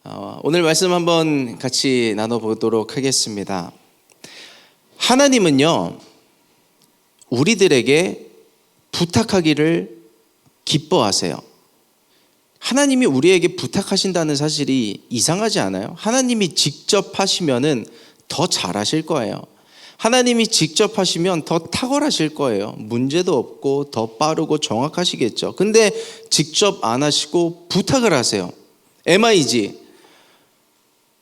오늘 말씀 한번 같이 나눠보도록 하겠습니다. 하나님은요, 우리들에게 부탁하기를 기뻐하세요. 하나님이 우리에게 부탁하신다는 사실이 이상하지 않아요? 하나님이 직접 하시면은 더 잘하실 거예요. 하나님이 직접 하시면 더 탁월하실 거예요. 문제도 없고 더 빠르고 정확하시겠죠. 근데 직접 안 하시고 부탁을 하세요. MIG.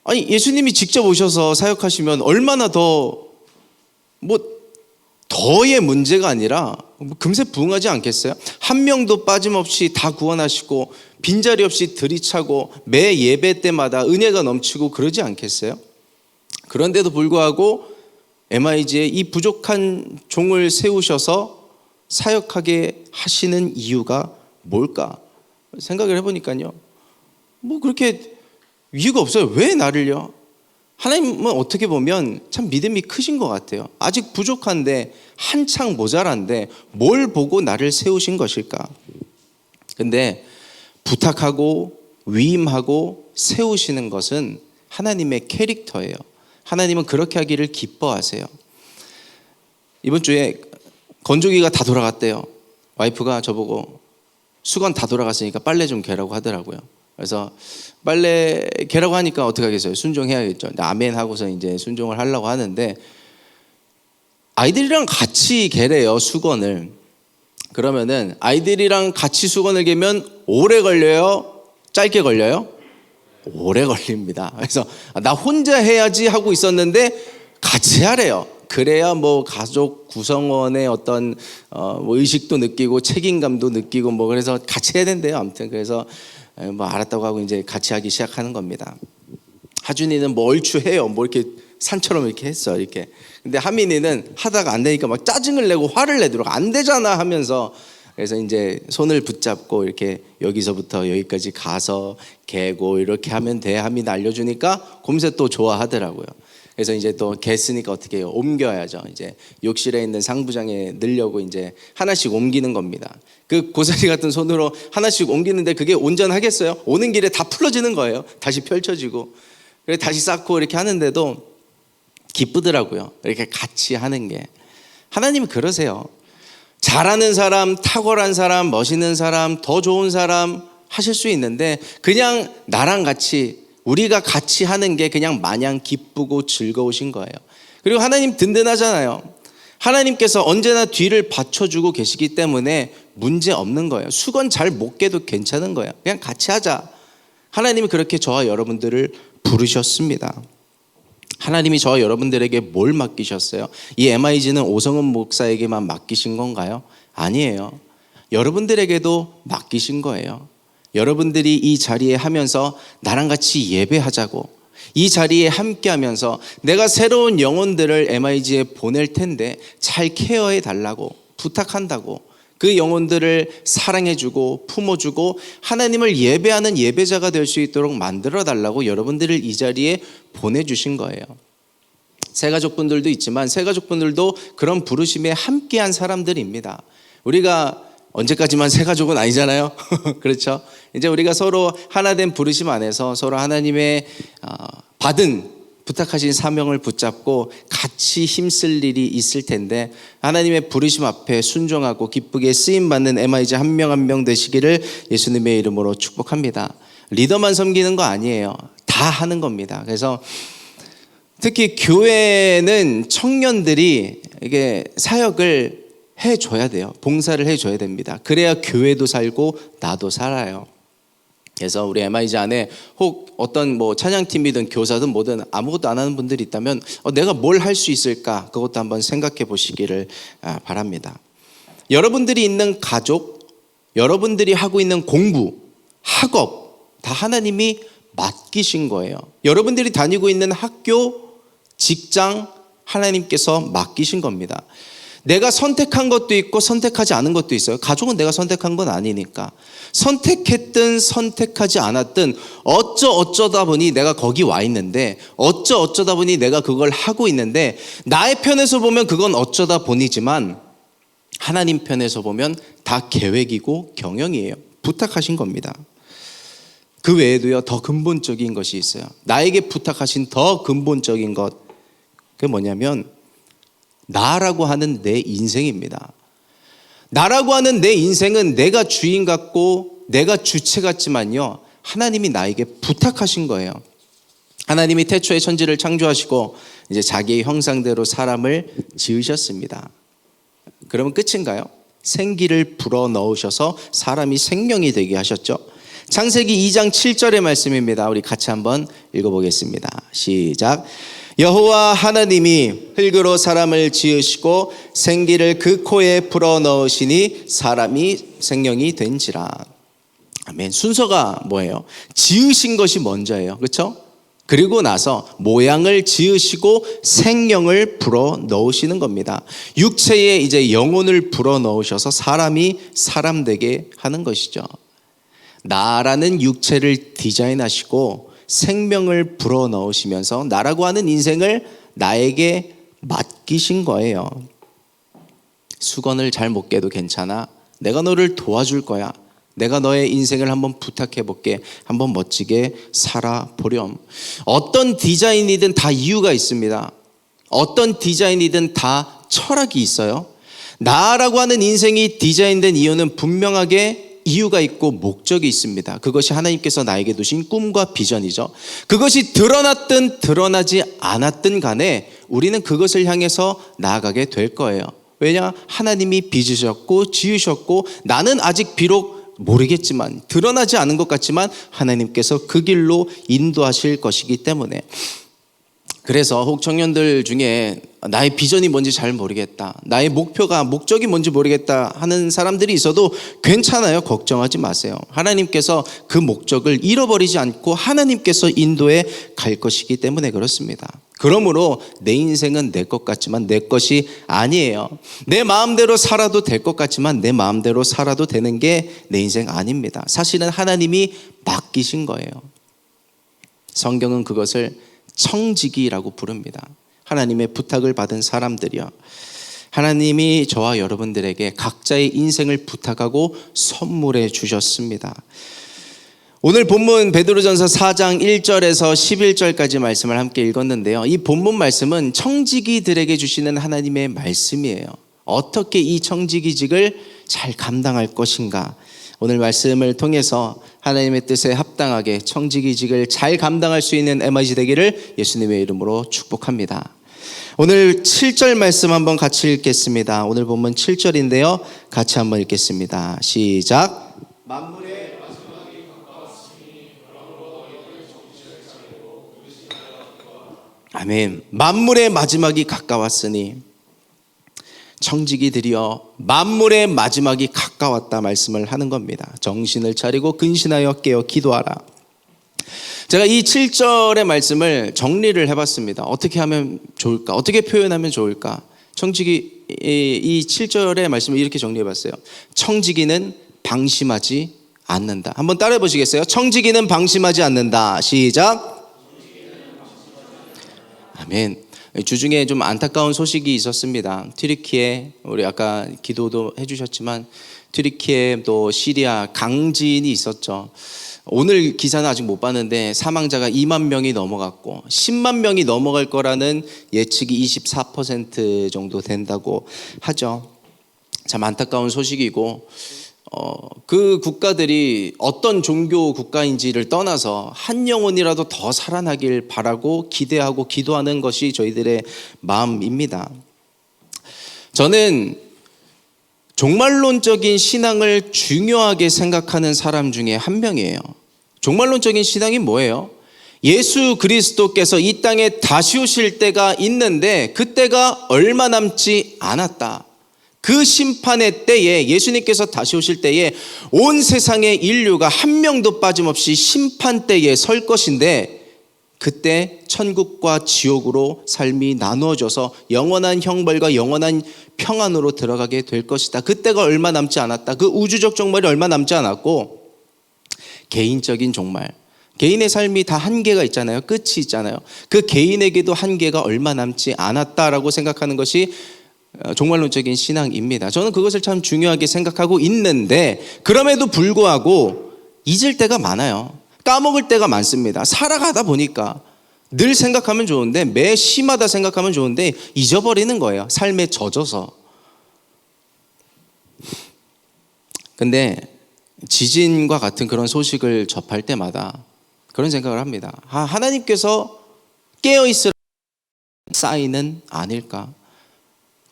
아니, 예수님이 직접 오셔서 사역하시면 얼마나 더의 문제가 아니라 금세 부응하지 않겠어요? 한 명도 빠짐없이 다 구원하시고 빈자리 없이 들이차고 매 예배 때마다 은혜가 넘치고 그러지 않겠어요? 그런데도 불구하고 MIG에 이 부족한 종을 세우셔서 사역하게 하시는 이유가 뭘까? 생각을 해보니까요, 그렇게 이유가 없어요. 왜 나를요? 하나님은 어떻게 보면 참 믿음이 크신 것 같아요. 아직 부족한데, 한창 모자란데 뭘 보고 나를 세우신 것일까? 근데 부탁하고 위임하고 세우시는 것은 하나님의 캐릭터예요. 하나님은 그렇게 하기를 기뻐하세요. 이번 주에 건조기가 다 돌아갔대요. 와이프가 저보고 수건 다 돌아갔으니까 빨래 좀 개라고 하더라고요. 그래서 빨래 개라고 하니까 어떻게 하겠어요? 순종해야겠죠. 아멘 하고서 이제 순종을 하려고 하는데, 아이들이랑 같이 개래요, 수건을. 그러면은 아이들이랑 같이 수건을 개면 오래 걸려요? 짧게 걸려요? 오래 걸립니다. 그래서 나 혼자 해야지 하고 있었는데 같이 하래요. 그래야 가족 구성원의 어떤 의식도 느끼고 책임감도 느끼고 그래서 같이 해야 된대요. 아무튼 그래서 알았다고 하고 이제 같이 하기 시작하는 겁니다. 하준이는 얼추 해요. 이렇게 산처럼 이렇게 했어, 이렇게. 근데 하민이는 하다가 안 되니까 막 짜증을 내고 화를 내도록 안 되잖아 하면서, 그래서 이제 손을 붙잡고 이렇게 여기서부터 여기까지 가서 개고 이렇게 하면 돼. 하민 알려주니까 곰새 또 좋아하더라고요. 그래서 이제 또 개쓰니까 어떻게 해요? 옮겨야죠. 이제 욕실에 있는 상부장에 넣으려고 이제 하나씩 옮기는 겁니다. 그 고사리 같은 손으로 하나씩 옮기는데 그게 온전하겠어요? 오는 길에 다 풀어지는 거예요. 다시 펼쳐지고. 그래서 다시 쌓고 이렇게 하는데도 기쁘더라고요. 이렇게 같이 하는 게. 하나님은 그러세요. 잘하는 사람, 탁월한 사람, 멋있는 사람, 더 좋은 사람 하실 수 있는데, 그냥 나랑 같이, 우리가 같이 하는 게 그냥 마냥 기쁘고 즐거우신 거예요. 그리고 하나님 든든하잖아요. 하나님께서 언제나 뒤를 받쳐주고 계시기 때문에 문제 없는 거예요. 수건 잘 못 개도 괜찮은 거예요. 그냥 같이 하자. 하나님이 그렇게 저와 여러분들을 부르셨습니다. 하나님이 저와 여러분들에게 뭘 맡기셨어요? 이 MIG는 오성은 목사에게만 맡기신 건가요? 아니에요. 여러분들에게도 맡기신 거예요. 여러분들이 이 자리에 하면서 나랑 같이 예배하자고, 이 자리에 함께 하면서 내가 새로운 영혼들을 MIG에 보낼 텐데 잘 케어해 달라고 부탁한다고, 그 영혼들을 사랑해주고 품어주고 하나님을 예배하는 예배자가 될 수 있도록 만들어 달라고 여러분들을 이 자리에 보내주신 거예요. 새가족분들도 있지만 새가족분들도 그런 부르심에 함께한 사람들입니다. 우리가 언제까지만 새가족은 아니잖아요. 그렇죠? 이제 우리가 서로 하나된 부르심 안에서 서로 하나님의 부탁하신 사명을 붙잡고 같이 힘쓸 일이 있을 텐데, 하나님의 부르심 앞에 순종하고 기쁘게 쓰임받는 MIG 한 명 한 명 되시기를 예수님의 이름으로 축복합니다. 리더만 섬기는 거 아니에요. 다 하는 겁니다. 그래서 특히 교회는 청년들이 이게 사역을 해줘야 돼요. 봉사를 해줘야 됩니다. 그래야 교회도 살고 나도 살아요. 그래서 우리 MIG 안에 혹 어떤 찬양팀이든 교사든 뭐든 아무것도 안 하는 분들이 있다면 내가 뭘 할 수 있을까? 그것도 한번 생각해 보시기를 바랍니다. 여러분들이 있는 가족, 여러분들이 하고 있는 공부, 학업 다 하나님이 맡기신 거예요. 여러분들이 다니고 있는 학교, 직장 하나님께서 맡기신 겁니다. 내가 선택한 것도 있고 선택하지 않은 것도 있어요. 가족은 내가 선택한 건 아니니까. 선택했든 선택하지 않았든 어쩌다 보니 내가 거기 와 있는데, 어쩌다 보니 내가 그걸 하고 있는데, 나의 편에서 보면 그건 어쩌다 보니지만 하나님 편에서 보면 다 계획이고 경영이에요. 부탁하신 겁니다. 그 외에도요, 더 근본적인 것이 있어요. 나에게 부탁하신 더 근본적인 것, 그게 뭐냐면 나라고 하는 내 인생입니다. 나라고 하는 내 인생은 내가 주인 같고 내가 주체 같지만요, 하나님이 나에게 부탁하신 거예요. 하나님이 태초에 천지를 창조하시고 이제 자기의 형상대로 사람을 지으셨습니다. 그러면 끝인가요? 생기를 불어넣으셔서 사람이 생명이 되게 하셨죠. 창세기 2장 7절의 말씀입니다. 우리 같이 한번 읽어보겠습니다. 시작. 여호와 하나님이 흙으로 사람을 지으시고 생기를 그 코에 불어넣으시니 사람이 생명이 된지라. 아멘. 순서가 뭐예요? 지으신 것이 먼저예요. 그렇죠? 그리고 나서 모양을 지으시고 생명을 불어넣으시는 겁니다. 육체에 이제 영혼을 불어넣으셔서 사람이 사람 되게 하는 것이죠. 나라는 육체를 디자인하시고 생명을 불어넣으시면서 나라고 하는 인생을 나에게 맡기신 거예요. 수건을 잘 못 깨도 괜찮아. 내가 너를 도와줄 거야. 내가 너의 인생을 한번 부탁해 볼게. 한번 멋지게 살아보렴. 어떤 디자인이든 다 이유가 있습니다. 어떤 디자인이든 다 철학이 있어요. 나라고 하는 인생이 디자인된 이유는 분명하게 이유가 있고 목적이 있습니다. 그것이 하나님께서 나에게 두신 꿈과 비전이죠. 그것이 드러났든 드러나지 않았든 간에 우리는 그것을 향해서 나아가게 될 거예요. 왜냐? 하나님이 빚으셨고 지으셨고 나는 아직 비록 모르겠지만 드러나지 않은 것 같지만 하나님께서 그 길로 인도하실 것이기 때문에. 그래서 혹 청년들 중에 나의 비전이 뭔지 잘 모르겠다, 나의 목적이 뭔지 모르겠다 하는 사람들이 있어도 괜찮아요. 걱정하지 마세요. 하나님께서 그 목적을 잃어버리지 않고 하나님께서 인도해 갈 것이기 때문에 그렇습니다. 그러므로 내 인생은 내 것 같지만 내 것이 아니에요. 내 마음대로 살아도 될 것 같지만 내 마음대로 살아도 되는 게 내 인생 아닙니다. 사실은 하나님이 맡기신 거예요. 성경은 그것을 청지기라고 부릅니다. 하나님의 부탁을 받은 사람들이요, 하나님이 저와 여러분들에게 각자의 인생을 부탁하고 선물해 주셨습니다. 오늘 본문 베드로전서 4장 1절에서 11절까지 말씀을 함께 읽었는데요, 이 본문 말씀은 청지기들에게 주시는 하나님의 말씀이에요. 어떻게 이 청지기직을 잘 감당할 것인가, 오늘 말씀을 통해서 하나님의 뜻에 합당하게 청지기직을 잘 감당할 수 있는 MIG 되기를 예수님의 이름으로 축복합니다. 오늘 7절 말씀 한번 같이 읽겠습니다. 오늘 본문 7절인데요, 같이 한번 읽겠습니다. 시작. 만물의 마지막이 가까웠으니 그러므로 너희를 정신을 차리고 아멘. 만물의 마지막이 가까웠으니, 청지기들이여 만물의 마지막이 가까웠다 말씀을 하는 겁니다. 정신을 차리고 근신하여 깨어 기도하라. 제가 이 7절의 말씀을 정리를 해봤습니다. 어떻게 하면 좋을까? 어떻게 표현하면 좋을까? 이 7절의 말씀을 이렇게 정리해봤어요. 청지기는 방심하지 않는다. 한번 따라해 보시겠어요? 청지기는 방심하지 않는다. 시작. 아멘. 주중에 좀 안타까운 소식이 있었습니다. 튀르키예, 우리 아까 기도도 해주셨지만 튀르키예 또 시리아 강진이 있었죠. 오늘 기사는 아직 못 봤는데 사망자가 2만 명이 넘어갔고 10만 명이 넘어갈 거라는 예측이 24% 정도 된다고 하죠. 참 안타까운 소식이고, 그 국가들이 어떤 종교 국가인지를 떠나서 한 영혼이라도 더 살아나길 바라고 기대하고 기도하는 것이 저희들의 마음입니다. 저는 종말론적인 신앙을 중요하게 생각하는 사람 중에 한 명이에요. 종말론적인 신앙이 뭐예요? 예수 그리스도께서 이 땅에 다시 오실 때가 있는데 그때가 얼마 남지 않았다. 그 심판의 때에, 예수님께서 다시 오실 때에 온 세상의 인류가 한 명도 빠짐없이 심판대에 설 것인데, 그때 천국과 지옥으로 삶이 나누어져서 영원한 형벌과 영원한 평안으로 들어가게 될 것이다. 그때가 얼마 남지 않았다. 그 우주적 종말이 얼마 남지 않았고, 개인적인 종말, 개인의 삶이 다 한계가 있잖아요. 끝이 있잖아요. 그 개인에게도 한계가 얼마 남지 않았다라고 생각하는 것이 종말론적인 신앙입니다. 저는 그것을 참 중요하게 생각하고 있는데, 그럼에도 불구하고 잊을 때가 많아요. 까먹을 때가 많습니다. 살아가다 보니까 늘 생각하면 좋은데, 매 시마다 생각하면 좋은데 잊어버리는 거예요. 삶에 젖어서. 근데 지진과 같은 그런 소식을 접할 때마다 그런 생각을 합니다. 하나님께서 깨어있으라 사인은 아닐까?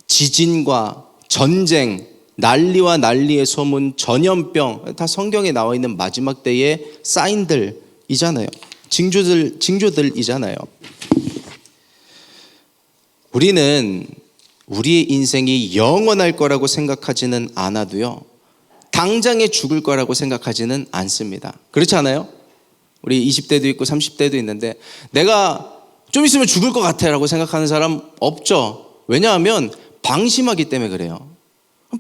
지진과 전쟁, 난리와 난리의 소문, 전염병, 다 성경에 나와 있는 마지막 때의 사인들이잖아요. 징조들이잖아요. 우리는 우리의 인생이 영원할 거라고 생각하지는 않아도요, 당장에 죽을 거라고 생각하지는 않습니다. 그렇지 않아요? 우리 20대도 있고 30대도 있는데 내가 좀 있으면 죽을 것 같아 라고 생각하는 사람 없죠. 왜냐하면 방심하기 때문에 그래요.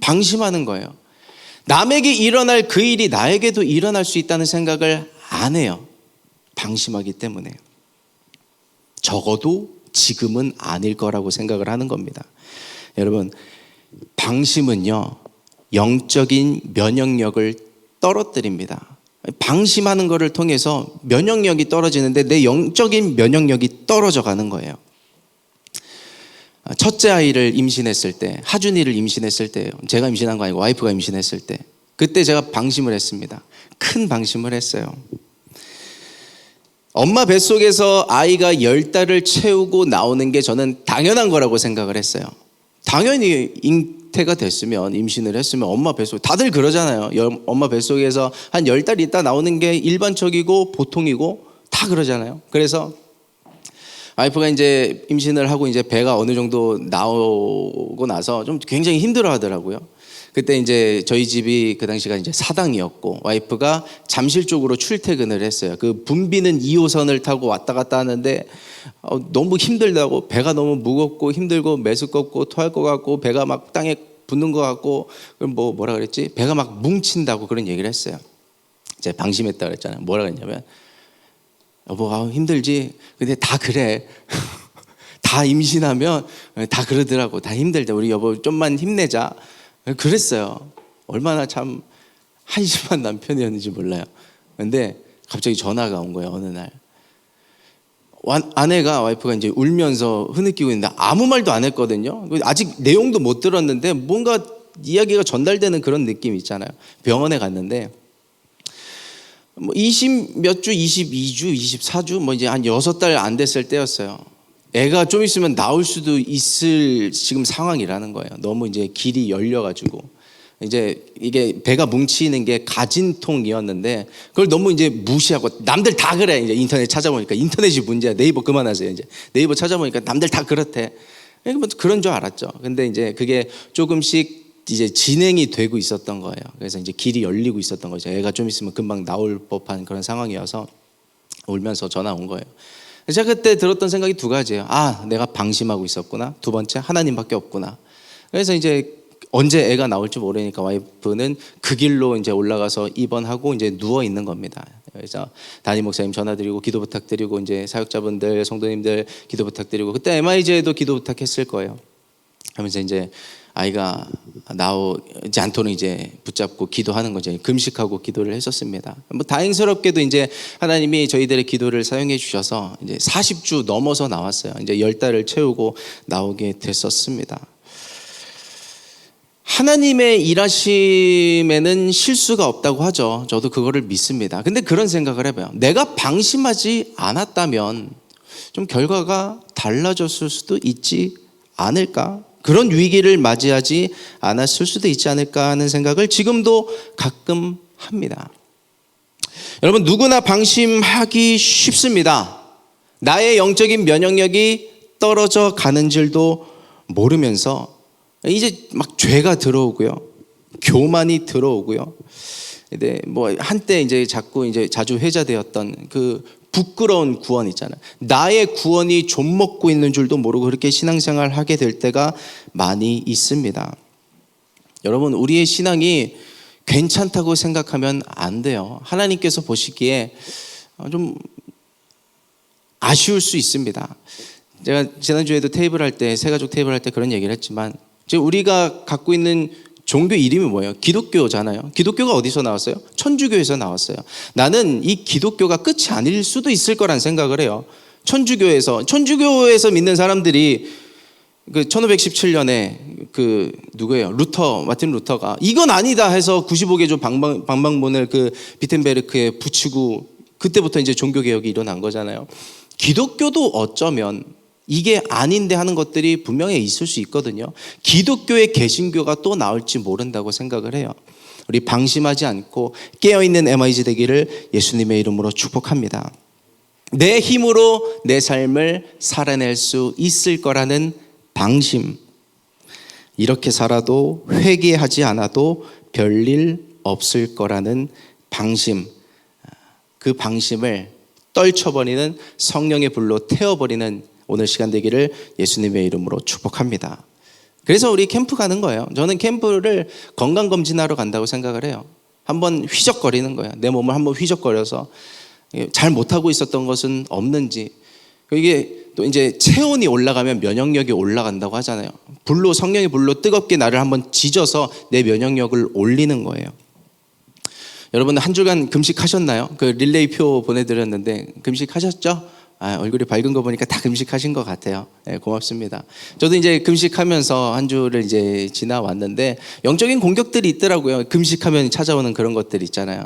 방심하는 거예요. 남에게 일어날 그 일이 나에게도 일어날 수 있다는 생각을 안 해요. 방심하기 때문에. 적어도 지금은 아닐 거라고 생각을 하는 겁니다. 여러분, 방심은요, 영적인 면역력을 떨어뜨립니다. 방심하는 것을 통해서 면역력이 떨어지는데 내 영적인 면역력이 떨어져 가는 거예요. 첫째 아이를 임신했을 때, 하준이를 임신했을 때예요. 제가 임신한 거 아니고 와이프가 임신했을 때, 그때 제가 방심을 했습니다. 큰 방심을 했어요. 엄마 뱃속에서 아이가 10달을 채우고 나오는 게 저는 당연한 거라고 생각을 했어요. 당연히 잉태가 됐으면, 임신을 했으면 엄마 뱃속, 다들 그러잖아요. 엄마 뱃속에서 한 10달 있다 나오는 게 일반적이고 보통이고 다 그러잖아요. 그래서 와이프가 이제 임신을 하고 이제 배가 어느 정도 나오고 나서 좀 굉장히 힘들어 하더라고요. 그때 이제 저희 집이 그 당시가 이제 사당이었고 와이프가 잠실 쪽으로 출퇴근을 했어요. 그 붐비는 2호선을 타고 왔다 갔다 하는데 너무 힘들다고, 배가 너무 무겁고 힘들고 메스껍고 토할 것 같고 배가 막 땅에 붙는 것 같고, 그럼 뭐라 그랬지? 배가 막 뭉친다고 그런 얘기를 했어요. 제가 방심했다 그랬잖아요. 뭐라 그랬냐면, 여보 힘들지? 근데 다 그래. 다 임신하면 다 그러더라고. 다 힘들다. 우리 여보 좀만 힘내자. 그랬어요. 얼마나 참 한심한 남편이었는지 몰라요. 근데 갑자기 전화가 온 거예요. 어느 날 아내가, 와이프가 이제 울면서 흐느끼고 있는데 아무 말도 안 했거든요. 아직 내용도 못 들었는데 뭔가 이야기가 전달되는 그런 느낌 있잖아요. 병원에 갔는데 20 몇 주, 22주, 24주, 이제 한 6달 안 됐을 때였어요. 애가 좀 있으면 나올 수도 있을 지금 상황이라는 거예요. 너무 이제 길이 열려가지고. 이제 이게 배가 뭉치는 게 가진통이었는데 그걸 너무 이제 무시하고, 남들 다 그래. 이제 인터넷 찾아보니까, 인터넷이 문제야. 네이버 그만하세요. 이제 네이버 찾아보니까 남들 다 그렇대. 그런 줄 알았죠. 근데 이제 그게 조금씩 이제 진행이 되고 있었던 거예요. 그래서 이제 길이 열리고 있었던 거죠. 애가 좀 있으면 금방 나올 법한 그런 상황이어서 울면서 전화 온 거예요. 제가 그때 들었던 생각이 두 가지예요. 내가 방심하고 있었구나. 두 번째, 하나님밖에 없구나. 그래서 이제 언제 애가 나올지 모르니까 와이프는 그 길로 이제 올라가서 입원하고 이제 누워 있는 겁니다. 그래서 담임 목사님 전화드리고 기도 부탁드리고, 이제 사역자분들, 성도님들 기도 부탁드리고, 그때 MIJ에도 기도 부탁했을 거예요. 하면서 이제 아이가 나오지 않도록 이제 붙잡고 기도하는 거죠. 금식하고 기도를 했었습니다. 다행스럽게도 이제 하나님이 저희들의 기도를 사용해 주셔서 이제 40주 넘어서 나왔어요. 이제 10달을 채우고 나오게 됐었습니다. 하나님의 일하심에는 실수가 없다고 하죠. 저도 그거를 믿습니다. 근데 그런 생각을 해봐요. 내가 방심하지 않았다면 좀 결과가 달라졌을 수도 있지 않을까? 그런 위기를 맞이하지 않았을 수도 있지 않을까 하는 생각을 지금도 가끔 합니다. 여러분, 누구나 방심하기 쉽습니다. 나의 영적인 면역력이 떨어져 가는 줄도 모르면서 이제 막 죄가 들어오고요, 교만이 들어오고요. 근데 한때 이제 자주 회자되었던 그 부끄러운 구원 있잖아요. 나의 구원이 좀먹고 있는 줄도 모르고 그렇게 신앙생활을 하게 될 때가 많이 있습니다. 여러분, 우리의 신앙이 괜찮다고 생각하면 안 돼요. 하나님께서 보시기에 좀 아쉬울 수 있습니다. 제가 지난주에도 테이블 할 때, 새가족 테이블 할 때 그런 얘기를 했지만, 우리가 갖고 있는 종교 이름이 뭐예요? 기독교잖아요. 기독교가 어디서 나왔어요? 천주교에서 나왔어요. 나는 이 기독교가 끝이 아닐 수도 있을 거란 생각을 해요. 천주교에서 믿는 사람들이 그 1517년에 그 누구예요? 마틴 루터가 이건 아니다 해서 95개조 방방문을 그 비텐베르크에 붙이고 그때부터 이제 종교 개혁이 일어난 거잖아요. 기독교도 어쩌면 이게 아닌데 하는 것들이 분명히 있을 수 있거든요. 기독교의 개신교가 또 나올지 모른다고 생각을 해요. 우리 방심하지 않고 깨어있는 MIG 되기를 예수님의 이름으로 축복합니다. 내 힘으로 내 삶을 살아낼 수 있을 거라는 방심. 이렇게 살아도 회개하지 않아도 별일 없을 거라는 방심. 그 방심을 떨쳐버리는 성령의 불로 태워버리는 오늘 시간 되기를 예수님의 이름으로 축복합니다. 그래서 우리 캠프 가는 거예요. 저는 캠프를 건강검진하러 간다고 생각을 해요. 한번 휘적거리는 거예요. 내 몸을 한번 휘적거려서 잘 못하고 있었던 것은 없는지. 이게 또 이제 체온이 올라가면 면역력이 올라간다고 하잖아요. 성령의 불로 뜨겁게 나를 한번 지져서 내 면역력을 올리는 거예요. 여러분 한 주간 금식하셨나요? 그 릴레이표 보내드렸는데 금식하셨죠? 얼굴이 밝은 거 보니까 다 금식하신 것 같아요. 네, 고맙습니다. 저도 이제 금식하면서 한 주를 이제 지나왔는데 영적인 공격들이 있더라고요. 금식하면 찾아오는 그런 것들 있잖아요.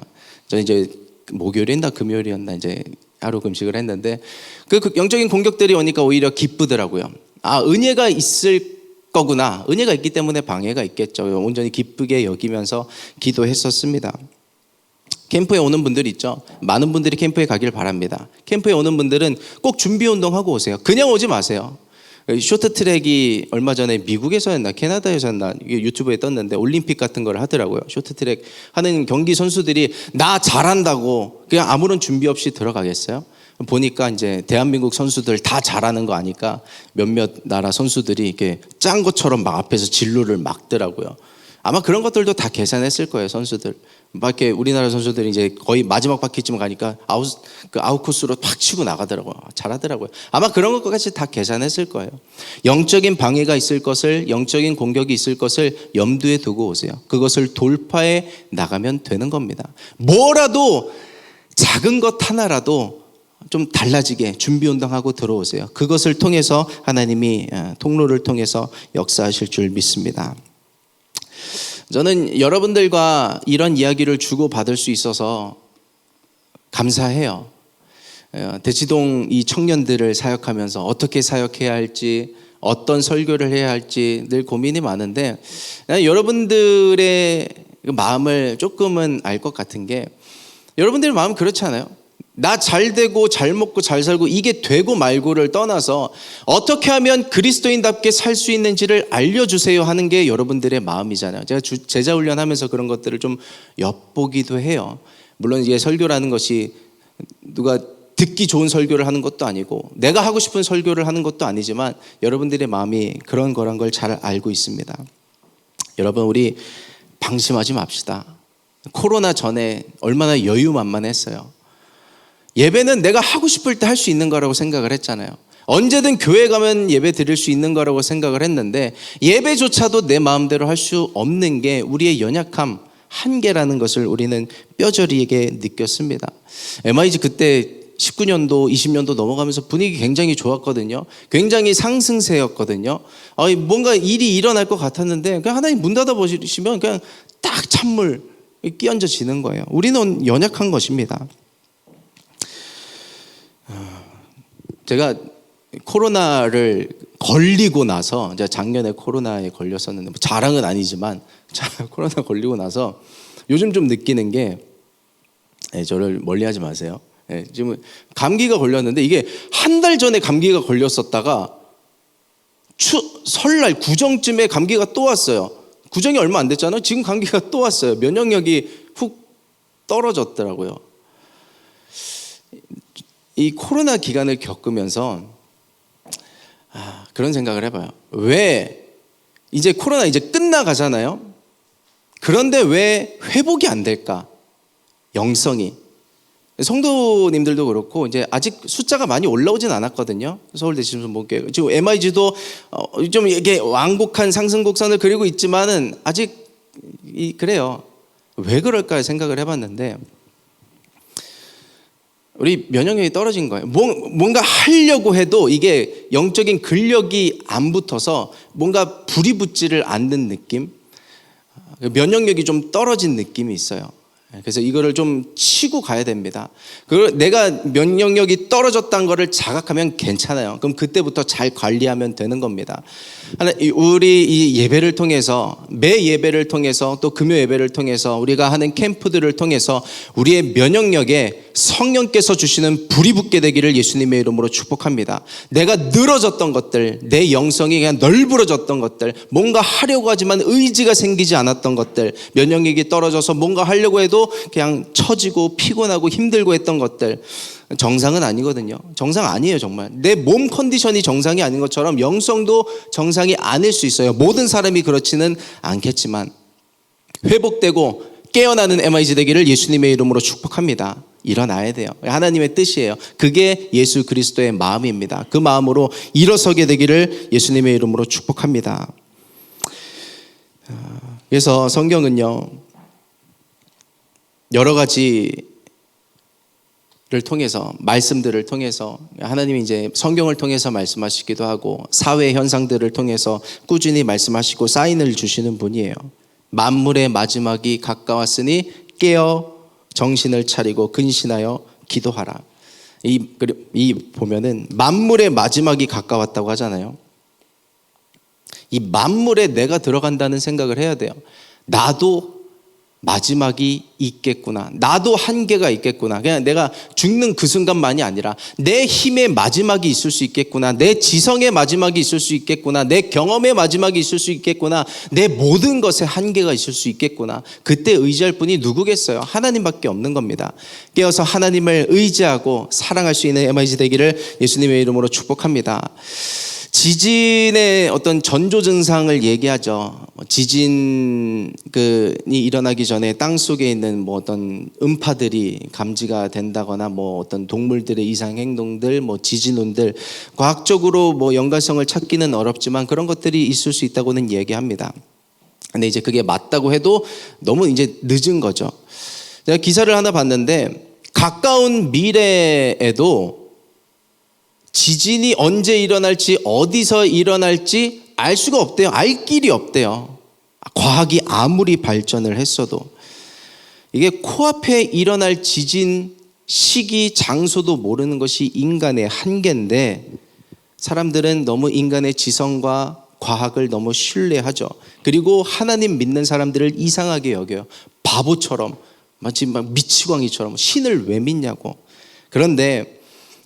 저 이제 목요일이었나 금요일이었나 이제 하루 금식을 했는데 그 영적인 공격들이 오니까 오히려 기쁘더라고요. 은혜가 있을 거구나. 은혜가 있기 때문에 방해가 있겠죠. 온전히 기쁘게 여기면서 기도했었습니다. 캠프에 오는 분들 있죠. 많은 분들이 캠프에 가길 바랍니다. 캠프에 오는 분들은 꼭 준비 운동하고 오세요. 그냥 오지 마세요. 쇼트트랙이 얼마 전에 미국에서였나 캐나다에서였나 유튜브에 떴는데 올림픽 같은 걸 하더라고요. 쇼트트랙 하는 경기 선수들이 나 잘한다고 그냥 아무런 준비 없이 들어가겠어요? 보니까 이제 대한민국 선수들 다 잘하는 거 아니까 몇몇 나라 선수들이 이렇게 짠 것처럼 막 앞에서 진루를 막더라고요. 아마 그런 것들도 다 계산했을 거예요, 선수들. 밖에 우리나라 선수들이 이제 거의 마지막 바퀴쯤 가니까 아웃 코스로 팍 치고 나가더라고요. 잘하더라고요. 아마 그런 것까지 다 계산했을 거예요. 영적인 방해가 있을 것을, 영적인 공격이 있을 것을 염두에 두고 오세요. 그것을 돌파해 나가면 되는 겁니다. 뭐라도 작은 것 하나라도 좀 달라지게 준비 운동하고 들어오세요. 그것을 통해서 하나님이 통로를 통해서 역사하실 줄 믿습니다. 저는 여러분들과 이런 이야기를 주고받을 수 있어서 감사해요. 대치동 이 청년들을 사역하면서 어떻게 사역해야 할지, 어떤 설교를 해야 할지 늘 고민이 많은데 여러분들의 마음을 조금은 알 것 같은 게 여러분들의 마음은 그렇지 않아요? 나 잘 되고 잘 먹고 잘 살고 이게 되고 말고를 떠나서 어떻게 하면 그리스도인답게 살 수 있는지를 알려주세요 하는 게 여러분들의 마음이잖아요. 제가 제자 훈련하면서 그런 것들을 좀 엿보기도 해요. 물론 이게 설교라는 것이 누가 듣기 좋은 설교를 하는 것도 아니고 내가 하고 싶은 설교를 하는 것도 아니지만 여러분들의 마음이 그런 거란 걸 잘 알고 있습니다. 여러분 우리 방심하지 맙시다. 코로나 전에 얼마나 여유만만했어요. 예배는 내가 하고 싶을 때 할 수 있는 거라고 생각을 했잖아요. 언제든 교회 가면 예배 드릴 수 있는 거라고 생각을 했는데 예배조차도 내 마음대로 할 수 없는 게 우리의 연약함, 한계라는 것을 우리는 뼈저리게 느꼈습니다. MIG 그때 19년도, 20년도 넘어가면서 분위기 굉장히 좋았거든요. 굉장히 상승세였거든요. 뭔가 일이 일어날 것 같았는데 그냥 하나님 문 닫아 보시면 그냥 딱 찬물 끼얹어지는 거예요. 우리는 연약한 것입니다. 제가 코로나를 걸리고 나서 제가 작년에 코로나에 걸렸었는데 자랑은 아니지만 코로나 걸리고 나서 요즘 좀 느끼는 게 저를 멀리하지 마세요. 지금 감기가 걸렸는데 이게 한 달 전에 감기가 걸렸었다가 설날 구정쯤에 감기가 또 왔어요. 구정이 얼마 안 됐잖아요. 지금 감기가 또 왔어요. 면역력이 훅 떨어졌더라고요. 이 코로나 기간을 겪으면서 그런 생각을 해봐요. 왜 이제 코로나 이제 끝나가잖아요. 그런데 왜 회복이 안 될까? 영성이. 성도님들도 그렇고 이제 아직 숫자가 많이 올라오진 않았거든요. 서울대 지금 MIG도 좀 이게 왕복한 상승 곡선을 그리고 있지만은 아직 그래요. 왜 그럴까 생각을 해봤는데 우리 면역력이 떨어진 거예요. 뭔가 하려고 해도 이게 영적인 근력이 안 붙어서 뭔가 불이 붙지를 않는 느낌, 면역력이 좀 떨어진 느낌이 있어요. 그래서 이거를 좀 치고 가야 됩니다. 내가 면역력이 떨어졌다는 거를 자각하면 괜찮아요. 그럼 그때부터 잘 관리하면 되는 겁니다. 우리 이 예배를 통해서, 매 예배를 통해서 또 금요 예배를 통해서 우리가 하는 캠프들을 통해서 우리의 면역력에 성령께서 주시는 불이 붙게 되기를 예수님의 이름으로 축복합니다. 내가 늘어졌던 것들, 내 영성이 그냥 널브러졌던 것들, 뭔가 하려고 하지만 의지가 생기지 않았던 것들, 면역력이 떨어져서 뭔가 하려고 해도 그냥 처지고 피곤하고 힘들고 했던 것들, 정상은 아니거든요. 정상 아니에요. 정말 내 몸 컨디션이 정상이 아닌 것처럼 영성도 정상이 아닐 수 있어요. 모든 사람이 그렇지는 않겠지만 회복되고 깨어나는 MIG 되기를 예수님의 이름으로 축복합니다. 일어나야 돼요. 하나님의 뜻이에요. 그게 예수 그리스도의 마음입니다. 그 마음으로 일어서게 되기를 예수님의 이름으로 축복합니다. 그래서 성경은요, 여러 가지를 통해서, 말씀들을 통해서, 하나님이 이제 성경을 통해서 말씀하시기도 하고 사회 현상들을 통해서 꾸준히 말씀하시고 사인을 주시는 분이에요. 만물의 마지막이 가까웠으니 깨어 정신을 차리고 근신하여 기도하라. 이 보면은 만물의 마지막이 가까웠다고 하잖아요. 이 만물에 내가 들어간다는 생각을 해야 돼요. 나도 마지막이 있겠구나. 나도 한계가 있겠구나. 그냥 내가 죽는 그 순간만이 아니라 내 힘의 마지막이 있을 수 있겠구나. 내 지성의 마지막이 있을 수 있겠구나. 내 경험의 마지막이 있을 수 있겠구나. 내 모든 것에 한계가 있을 수 있겠구나. 그때 의지할 분이 누구겠어요? 하나님밖에 없는 겁니다. 깨어서 하나님을 의지하고 사랑할 수 있는 MIG 되기를 예수님의 이름으로 축복합니다. 지진의 어떤 전조 증상을 얘기하죠. 지진이 일어나기 전에 땅 속에 있는 뭐 어떤 음파들이 감지가 된다거나 뭐 어떤 동물들의 이상 행동들, 뭐 지진운들, 과학적으로 뭐 연관성을 찾기는 어렵지만 그런 것들이 있을 수 있다고는 얘기합니다. 근데 이제 그게 맞다고 해도 너무 이제 늦은 거죠. 제가 기사를 하나 봤는데 가까운 미래에도 지진이 언제 일어날지 어디서 일어날지 알 수가 없대요. 알 길이 없대요. 과학이 아무리 발전을 했어도. 이게 코앞에 일어날 지진 시기 장소도 모르는 것이 인간의 한계인데 사람들은 너무 인간의 지성과 과학을 너무 신뢰하죠. 그리고 하나님 믿는 사람들을 이상하게 여겨요. 바보처럼, 마치 막 미치광이처럼 신을 왜 믿냐고. 그런데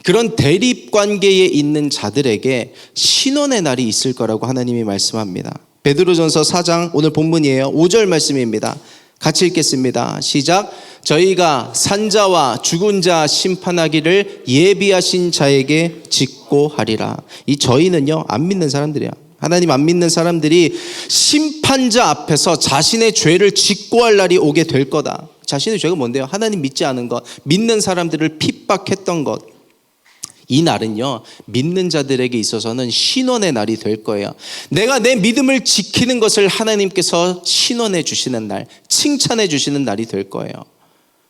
그런 대립 관계에 있는 자들에게 신원의 날이 있을 거라고 하나님이 말씀합니다. 베드로전서 4장 오늘 본문이에요. 5절 말씀입니다. 같이 읽겠습니다. 시작. 저희가 산자와 죽은 자 심판하기를 예비하신 자에게 직고하리라. 이 저희는요, 안 믿는 사람들이야. 하나님 안 믿는 사람들이 심판자 앞에서 자신의 죄를 직고할 날이 오게 될 거다. 자신의 죄가 뭔데요? 하나님 믿지 않은 것, 믿는 사람들을 핍박했던 것. 이 날은요, 믿는 자들에게 있어서는 신원의 날이 될 거예요. 내가 내 믿음을 지키는 것을 하나님께서 신원해 주시는 날, 칭찬해 주시는 날이 될 거예요.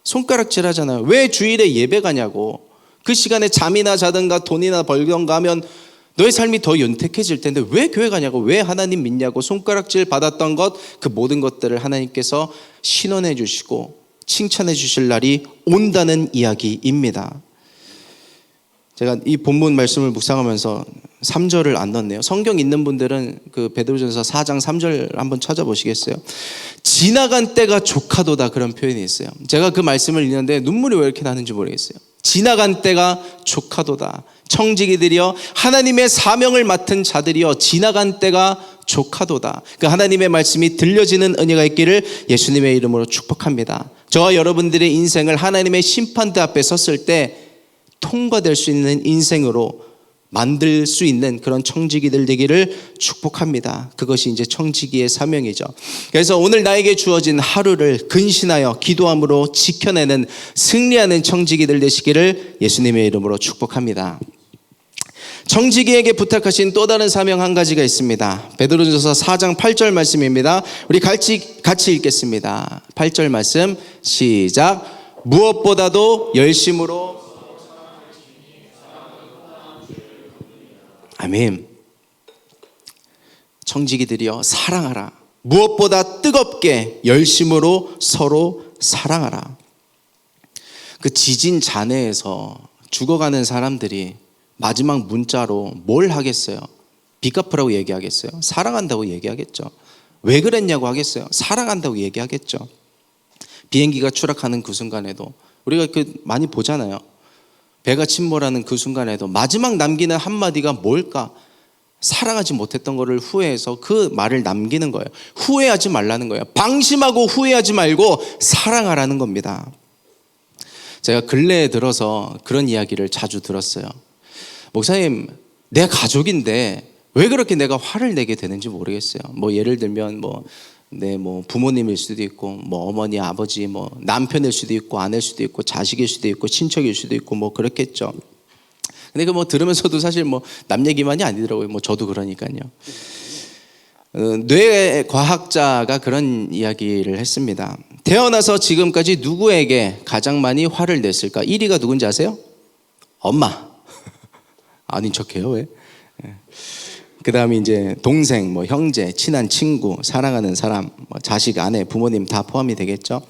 손가락질 하잖아요. 왜 주일에 예배 가냐고. 그 시간에 잠이나 자든가 돈이나 벌던가 하면 너의 삶이 더 윤택해질 텐데 왜 교회 가냐고, 왜 하나님 믿냐고 손가락질 받았던 것, 그 모든 것들을 하나님께서 신원해 주시고 칭찬해 주실 날이 온다는 이야기입니다. 제가 이 본문 말씀을 묵상하면서 3절을 안 넣었네요. 성경 있는 분들은 그 베드로전서 4장 3절 한번 찾아보시겠어요? 지나간 때가 조카도다, 그런 표현이 있어요. 제가 그 말씀을 읽는데 눈물이 왜 이렇게 나는지 모르겠어요. 지나간 때가 조카도다. 청지기들이여, 하나님의 사명을 맡은 자들이여, 지나간 때가 조카도다. 그 하나님의 말씀이 들려지는 은혜가 있기를 예수님의 이름으로 축복합니다. 저와 여러분들의 인생을 하나님의 심판대 앞에 섰을 때 통과될 수 있는 인생으로 만들 수 있는 그런 청지기들 되기를 축복합니다. 그것이 이제 청지기의 사명이죠. 그래서 오늘 나에게 주어진 하루를 근신하여 기도함으로 지켜내는, 승리하는 청지기들 되시기를 예수님의 이름으로 축복합니다. 청지기에게 부탁하신 또 다른 사명 한 가지가 있습니다. 베드로전서 4장 8절 말씀입니다. 우리 같이 읽겠습니다. 8절 말씀 시작. 무엇보다도 열심으로. 아멘. 청지기들이여 사랑하라. 무엇보다 뜨겁게 열심으로 서로 사랑하라. 그 지진 잔해에서 죽어가는 사람들이 마지막 문자로 뭘 하겠어요? 빚 갚으라고 얘기하겠어요? 사랑한다고 얘기하겠죠. 왜 그랬냐고 하겠어요? 사랑한다고 얘기하겠죠. 비행기가 추락하는 그 순간에도 우리가 많이 보잖아요. 배가 침몰하는 그 순간에도 마지막 남기는 한마디가 뭘까? 사랑하지 못했던 것을 후회해서 그 말을 남기는 거예요. 후회하지 말라는 거예요. 방심하고 후회하지 말고 사랑하라는 겁니다. 제가 근래에 들어서 그런 이야기를 자주 들었어요. 목사님, 내 가족인데 왜 그렇게 내가 화를 내게 되는지 모르겠어요. 예를 들면 내 부모님일 수도 있고 어머니, 아버지, 남편일 수도 있고 아내일 수도 있고 자식일 수도 있고 친척일 수도 있고 그렇겠죠. 근데 들으면서도 사실 남 얘기만이 아니더라고요. 저도 그러니까요. 뇌과학자가 그런 이야기를 했습니다. 태어나서 지금까지 누구에게 가장 많이 화를 냈을까? 1위가 누군지 아세요? 엄마. 아닌 척해요, 왜? 그 다음에 이제 동생, 형제, 친한 친구, 사랑하는 사람, 자식, 아내, 부모님 다 포함이 되겠죠.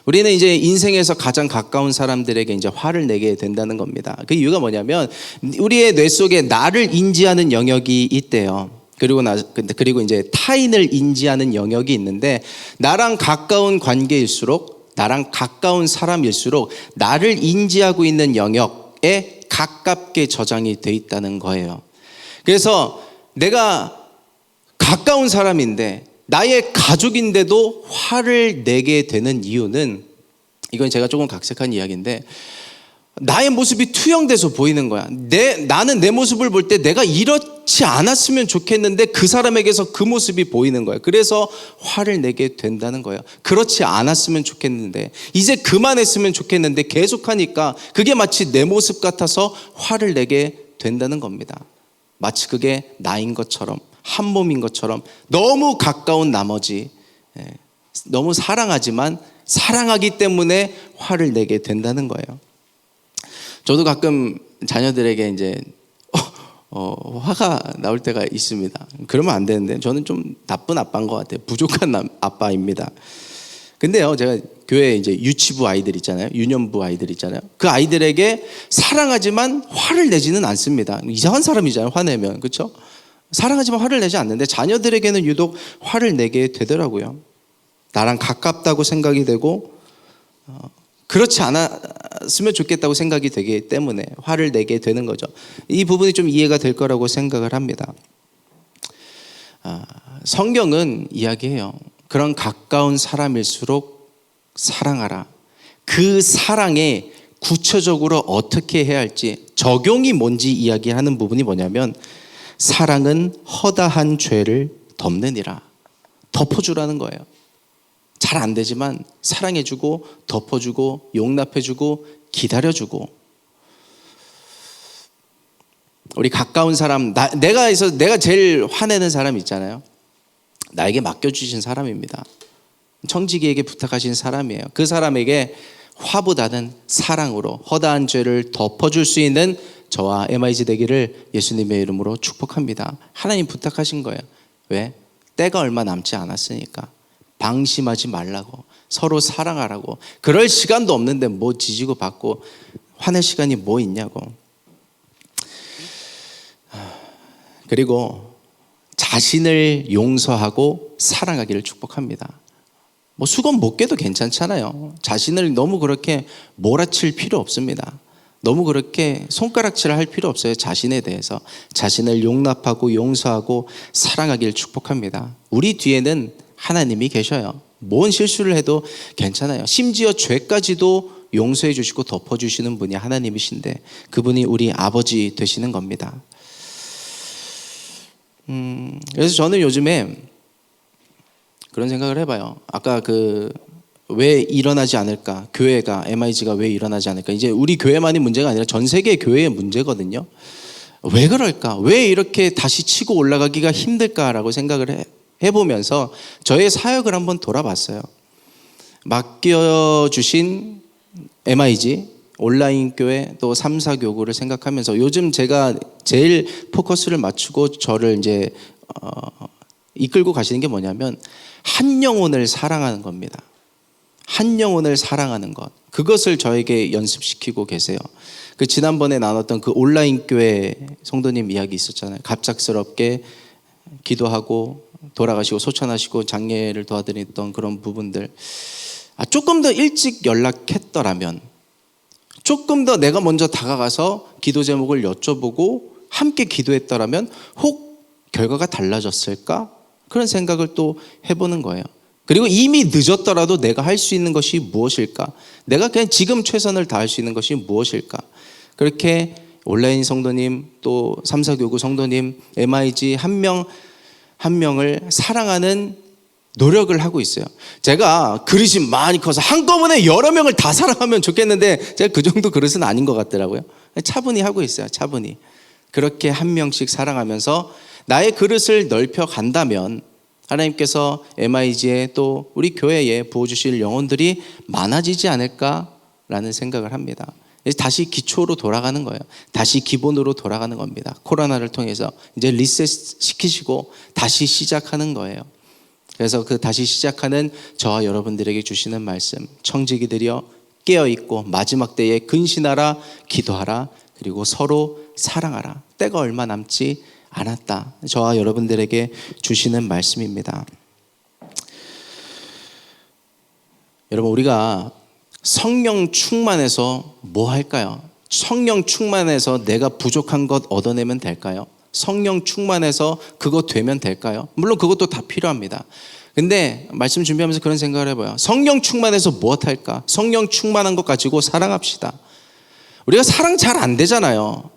우리는 이제 인생에서 가장 가까운 사람들에게 이제 화를 내게 된다는 겁니다. 그 이유가 뭐냐면 우리의 뇌 속에 나를 인지하는 영역이 있대요. 그리고 이제 타인을 인지하는 영역이 있는데 나랑 가까운 관계일수록, 나랑 가까운 사람일수록 나를 인지하고 있는 영역에 가깝게 저장이 돼 있다는 거예요. 그래서 내가 가까운 사람인데 나의 가족인데도 화를 내게 되는 이유는, 이건 제가 조금 각색한 이야기인데, 나의 모습이 투영돼서 보이는 거야. 나는 내 모습을 볼 때 내가 이렇지 않았으면 좋겠는데 그 사람에게서 그 모습이 보이는 거야. 그래서 화를 내게 된다는 거예요. 그렇지 않았으면 좋겠는데, 이제 그만했으면 좋겠는데 계속하니까 그게 마치 내 모습 같아서 화를 내게 된다는 겁니다. 마치 그게 나인 것처럼, 한 몸인 것처럼 너무 가까운 나머지 너무 사랑하지만 사랑하기 때문에 화를 내게 된다는 거예요. 저도 가끔 자녀들에게 이제 화가 나올 때가 있습니다. 그러면 안 되는데 저는 좀 나쁜 아빠인 것 같아요. 부족한 아빠입니다. 근데요, 제가 교회에 이제 유치부 아이들 있잖아요. 유년부 아이들 있잖아요. 그 아이들에게 사랑하지만 화를 내지는 않습니다. 이상한 사람이잖아요. 화내면. 그렇죠? 사랑하지만 화를 내지 않는데 자녀들에게는 유독 화를 내게 되더라고요. 나랑 가깝다고 생각이 되고 그렇지 않았으면 좋겠다고 생각이 되기 때문에 화를 내게 되는 거죠. 이 부분이 좀 이해가 될 거라고 생각을 합니다. 성경은 이야기해요. 그런 가까운 사람일수록 사랑하라. 그 사랑에 구체적으로 어떻게 해야 할지, 적용이 뭔지 이야기하는 부분이 뭐냐면 사랑은 허다한 죄를 덮느니라. 덮어주라는 거예요. 잘 안 되지만 사랑해주고 덮어주고 용납해주고 기다려주고. 우리 가까운 사람, 내가 제일 화내는 사람 있잖아요. 나에게 맡겨주신 사람입니다. 청지기에게 부탁하신 사람이에요. 그 사람에게 화보다는 사랑으로 허다한 죄를 덮어줄 수 있는 저와 MIG 되기를 예수님의 이름으로 축복합니다. 하나님 부탁하신 거예요. 왜? 때가 얼마 남지 않았으니까. 방심하지 말라고, 서로 사랑하라고. 그럴 시간도 없는데 뭐 지지고 받고 화낼 시간이 뭐 있냐고. 그리고 자신을 용서하고 사랑하기를 축복합니다. 수건 못 깨도 괜찮잖아요. 자신을 너무 그렇게 몰아칠 필요 없습니다. 너무 그렇게 손가락질을 할 필요 없어요. 자신에 대해서 자신을 용납하고 용서하고 사랑하기를 축복합니다. 우리 뒤에는 하나님이 계셔요. 뭔 실수를 해도 괜찮아요. 심지어 죄까지도 용서해 주시고 덮어주시는 분이 하나님이신데 그분이 우리 아버지 되시는 겁니다. 그래서 저는 요즘에 그런 생각을 해봐요. 아까 왜 일어나지 않을까? 교회가, MIG가 왜 일어나지 않을까? 이제 우리 교회만이 문제가 아니라 전 세계 교회의 문제거든요. 왜 그럴까? 왜 이렇게 다시 치고 올라가기가 힘들까라고 생각을 해보면서 저의 사역을 한번 돌아봤어요. 맡겨주신 MIG, 온라인 교회, 또 3, 4교구를 생각하면서 요즘 제가 제일 포커스를 맞추고 저를 이제 이끌고 가시는 게 뭐냐면 한 영혼을 사랑하는 겁니다. 한 영혼을 사랑하는 것. 그것을 저에게 연습시키고 계세요. 그 지난번에 나눴던 그 온라인 교회 성도님 이야기 있었잖아요. 갑작스럽게 기도하고 돌아가시고 소천하시고 장례를 도와드렸던 그런 부분들. 조금 더 일찍 연락했더라면, 조금 더 내가 먼저 다가가서 기도 제목을 여쭤보고 함께 기도했더라면 혹 결과가 달라졌을까? 그런 생각을 또 해보는 거예요. 그리고 이미 늦었더라도 내가 할 수 있는 것이 무엇일까? 내가 그냥 지금 최선을 다할 수 있는 것이 무엇일까? 그렇게 온라인 성도님, 또 3, 4교구 성도님, MIG 한 명 한 명을 사랑하는 노력을 하고 있어요. 제가 그릇이 많이 커서 한꺼번에 여러 명을 다 사랑하면 좋겠는데 제가 그 정도 그릇은 아닌 것 같더라고요. 차분히 하고 있어요. 차분히. 그렇게 한 명씩 사랑하면서 나의 그릇을 넓혀 간다면 하나님께서 MIG에 또 우리 교회에 부어주실 영혼들이 많아지지 않을까라는 생각을 합니다. 다시 기초로 돌아가는 거예요. 다시 기본으로 돌아가는 겁니다. 코로나를 통해서 이제 리셋 시키시고 다시 시작하는 거예요. 그래서 그 다시 시작하는 저와 여러분들에게 주시는 말씀, 청지기들이여 깨어있고 마지막 때에 근신하라, 기도하라, 그리고 서로 사랑하라. 때가 얼마 남지 않았다. 저와 여러분들에게 주시는 말씀입니다. 여러분, 우리가 성령 충만해서 뭐 할까요? 성령 충만해서 내가 부족한 것 얻어내면 될까요? 성령 충만해서 그거 되면 될까요? 물론 그것도 다 필요합니다. 근데 말씀 준비하면서 그런 생각을 해봐요. 성령 충만해서 무엇 할까? 성령 충만한 것 가지고 사랑합시다. 우리가 사랑 잘 안 되잖아요.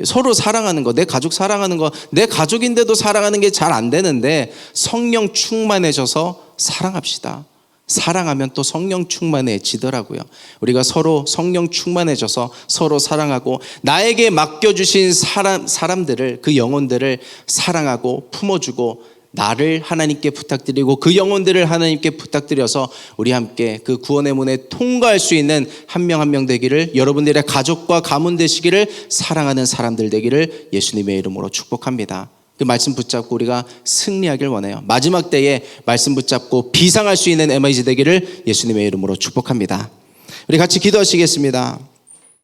서로 사랑하는 거, 내 가족 사랑하는 거, 내 가족인데도 사랑하는 게 잘 안 되는데 성령 충만해져서 사랑합시다. 사랑하면 또 성령 충만해지더라고요. 우리가 서로 성령 충만해져서 서로 사랑하고 나에게 맡겨주신 사람들을, 그 영혼들을 사랑하고 품어주고 나를 하나님께 부탁드리고 그 영혼들을 하나님께 부탁드려서 우리 함께 그 구원의 문에 통과할 수 있는 한 명 한 명 되기를, 여러분들의 가족과 가문 되시기를, 사랑하는 사람들 되기를 예수님의 이름으로 축복합니다. 그 말씀 붙잡고 우리가 승리하길 원해요. 마지막 때에 말씀 붙잡고 비상할 수 있는 MIG 되기를 예수님의 이름으로 축복합니다. 우리 같이 기도하시겠습니다.